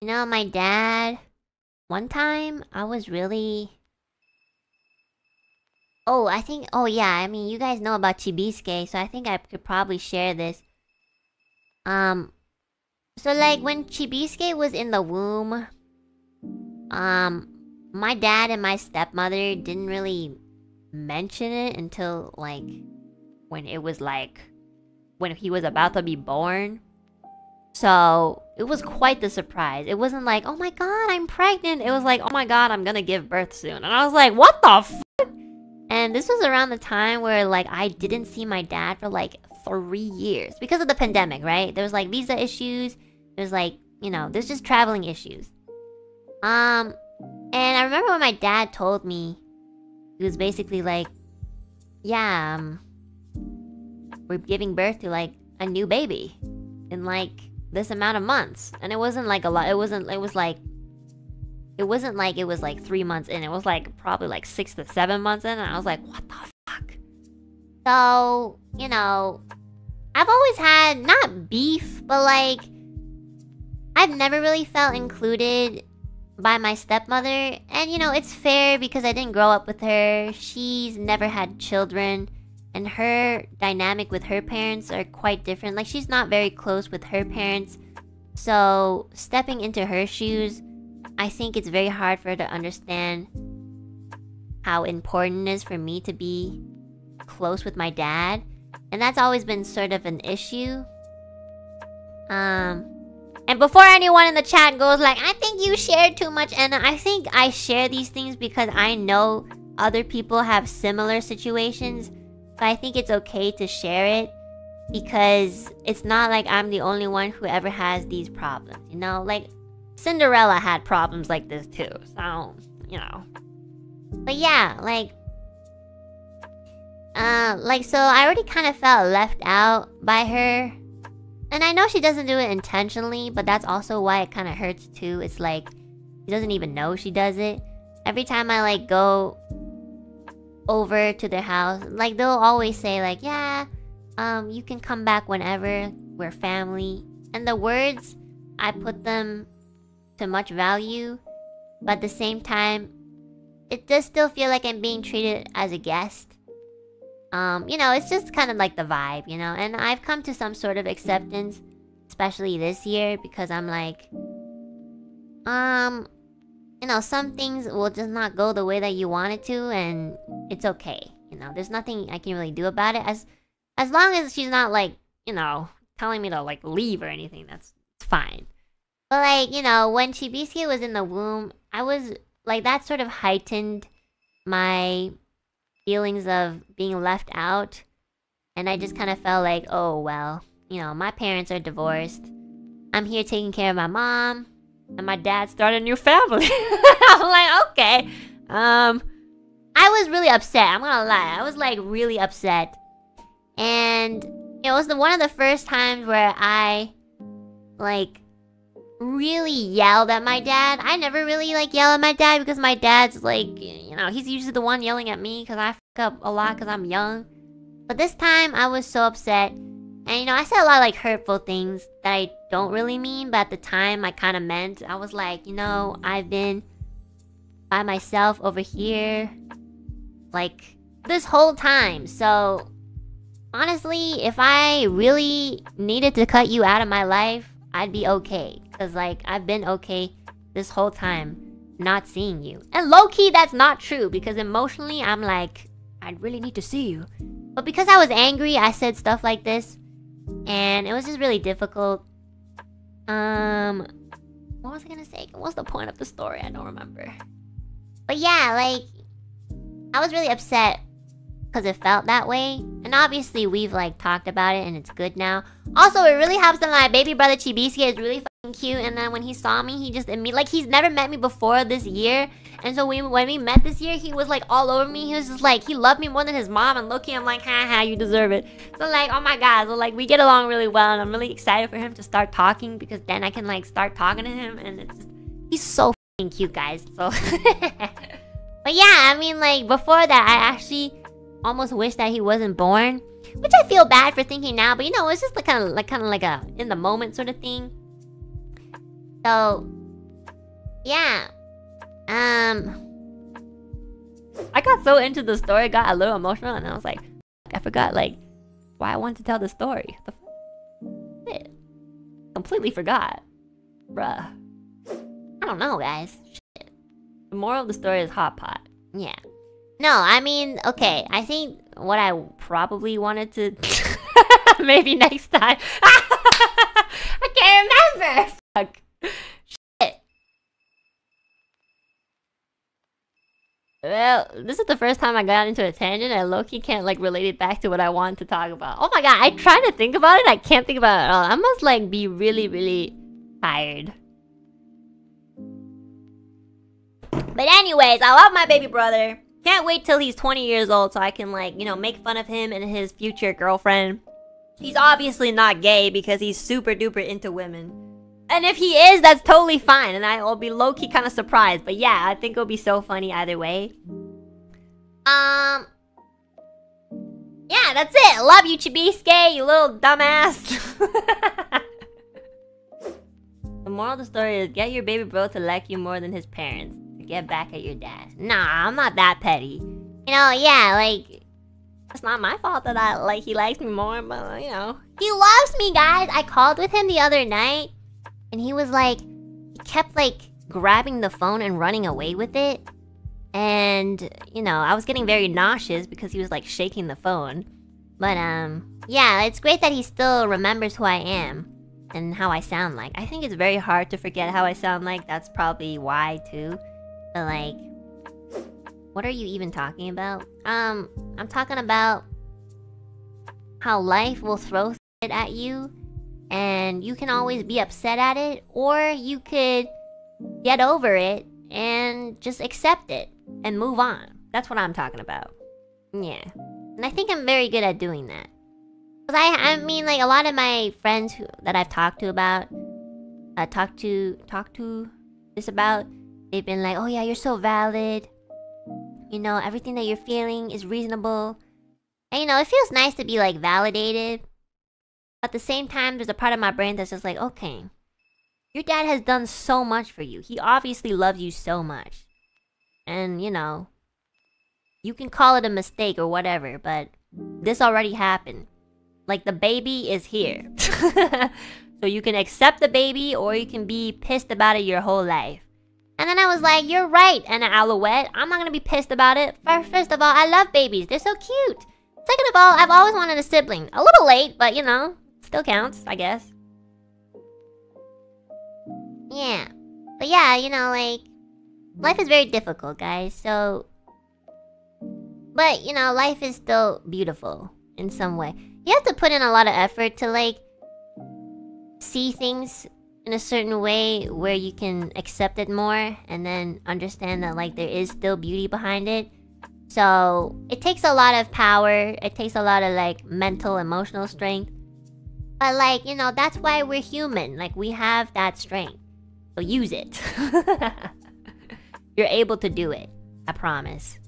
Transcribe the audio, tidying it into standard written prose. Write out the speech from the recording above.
You know, my dad, one time I was really... Oh, yeah, I mean, you guys know about Chibisuke, so I think I could probably share this. So like, when Chibisuke was in the womb, my dad and my stepmother didn't really mention it until, like, when he was about to be born. So, it was quite the surprise. It wasn't like, oh my god, I'm pregnant. It was like, oh my god, I'm gonna give birth soon. And I was like, what the f***? And this was around the time where, like, I didn't see my dad for, like, 3 years. Because of the pandemic, right? There was, like, visa issues. There's, like, you know, there's just traveling issues. And I remember when my dad told me, he was basically like, yeah, we're giving birth to, like, a new baby. In, like, this amount of months. And it wasn't, like, a lot. It wasn't like it was like 3 months in. It was like probably like 6 to 7 months in. And I was like, what the fuck? So, you know, I've always had, not beef, but like, I've never really felt included by my stepmother. And, you know, it's fair because I didn't grow up with her. She's never had children. And her dynamic with her parents are quite different. Like, she's not very close with her parents. So, stepping into her shoes, I think it's very hard for her to understand how important it is for me to be close with my dad. And that's always been sort of an issue. And before anyone in the chat goes like, I think you shared too much, Enna, I think I share these things because I know other people have similar situations. But I think it's okay to share it because it's not like I'm the only one who ever has these problems, you know? Like, Cinderella had problems like this too, so, you know. But yeah, so I already kind of felt left out by her. And I know she doesn't do it intentionally, but that's also why it kind of hurts too. It's like, she doesn't even know she does it. Every time I, like, go over to their house, like, they'll always say, like, yeah, you can come back whenever, we're family. And the words, I put them to much value, but at the same time, it does still feel like I'm being treated as a guest. You know, it's just kind of like the vibe, you know? And I've come to some sort of acceptance, especially this year, because I'm like, you know, some things will just not go the way that you want it to, and it's okay. You know, there's nothing I can really do about it. As long as she's not, like, you know, telling me to, like, leave or anything, that's fine. But, like, you know, when Chibisuke was in the womb, I was, like, that sort of heightened my feelings of being left out. And I just kind of felt like, oh, well, you know, my parents are divorced. I'm here taking care of my mom. And my dad started a new family. I'm like, okay. I was really upset. I'm gonna lie. I was, like, really upset. And it was one of the first times where I, like, really yelled at my dad. I never really, like, yell at my dad because my dad's, like, you know, he's usually the one yelling at me because I fuck up a lot because I'm young. But this time, I was so upset. And, you know, I said a lot of, like, hurtful things that I don't really mean, but at the time, I kind of meant. I was like, you know, I've been by myself over here, like, this whole time. So, honestly, if I really needed to cut you out of my life, I'd be okay. Because, like, I've been okay this whole time not seeing you. And low-key, that's not true. Because emotionally, I'm like, I really need to see you. But because I was angry, I said stuff like this. And it was just really difficult. What was I gonna say? What's the point of the story? I don't remember. But yeah, like, I was really upset because it felt that way. And obviously, we've, like, talked about it and it's good now. Also, it really helps that my baby brother Chibisuke is really fucking cute. And then when he saw me, he just immediately, like, he's never met me before this year. And so when we met this year, he was, like, all over me. He was just like, he loved me more than his mom. And low-key, I'm like, haha, you deserve it. So, like, oh my god. So, like, we get along really well. And I'm really excited for him to start talking. Because then I can, like, start talking to him. And it's just, he's so fucking cute, guys. So, but yeah, I mean, like, before that, I actually almost wish that he wasn't born. which I feel bad for thinking now, but you know, it's just kind of like a in the moment sort of thing. So, yeah. I got so into the story, got a little emotional, and I was like, I forgot like why I wanted to tell the story. Shit. Completely forgot. Bruh. I don't know, guys. Shit. The moral of the story is hot pot. Yeah. No, I mean, okay, I think what I probably wanted to... maybe next time. I can't remember! Fuck. Shit. Well, this is the first time I got into a tangent and low-key can't, like, relate it back to what I wanted to talk about. Oh my god, I try to think about it, I can't think about it at all. I must, like, be really, really tired. But anyways, I love my baby brother. Can't wait till he's 20 years old so I can, like, you know, make fun of him and his future girlfriend. He's obviously not gay because he's super duper into women. And if he is, that's totally fine. And I will be low-key kind of surprised. But yeah, I think it'll be so funny either way. Yeah, that's it. Love you, Chibisuke, you little dumbass. The moral of the story is get your baby bro to like you more than his parents. Get back at your dad. Nah, I'm not that petty. You know, yeah, like, it's not my fault that he likes me more, but, you know. He loves me, guys! I called with him the other night, and he was like, he kept, like, grabbing the phone and running away with it. And, you know, I was getting very nauseous because he was, like, shaking the phone. But, yeah, it's great that he still remembers who I am and how I sound like. I think it's very hard to forget how I sound like. That's probably why, too. But like, what are you even talking about? I'm talking about how life will throw shit at you, and you can always be upset at it, or you could get over it and just accept it and move on. That's what I'm talking about. Yeah, and I think I'm very good at doing that. Cause I mean, like a lot of my friends that I've talked to about, talked to this about. They've been like, oh yeah, you're so valid. You know, everything that you're feeling is reasonable. And you know, it feels nice to be like validated. At the same time, there's a part of my brain that's just like, okay, your dad has done so much for you. He obviously loves you so much. And you know, you can call it a mistake or whatever, but this already happened. Like the baby is here. So you can accept the baby or you can be pissed about it your whole life. And then I was like, you're right, Enna Alouette. I'm not gonna be pissed about it. First of all, I love babies. They're so cute. Second of all, I've always wanted a sibling. A little late, but you know, still counts, I guess. Yeah. But yeah, you know, like, life is very difficult, guys, so... But, you know, life is still beautiful in some way. You have to put in a lot of effort to, like, see things in a certain way where you can accept it more and then understand that like there is still beauty behind it. So it takes a lot of power, it takes a lot of like mental, emotional strength. But like, you know, that's why we're human. Like we have that strength. So use it. You're able to do it. I promise.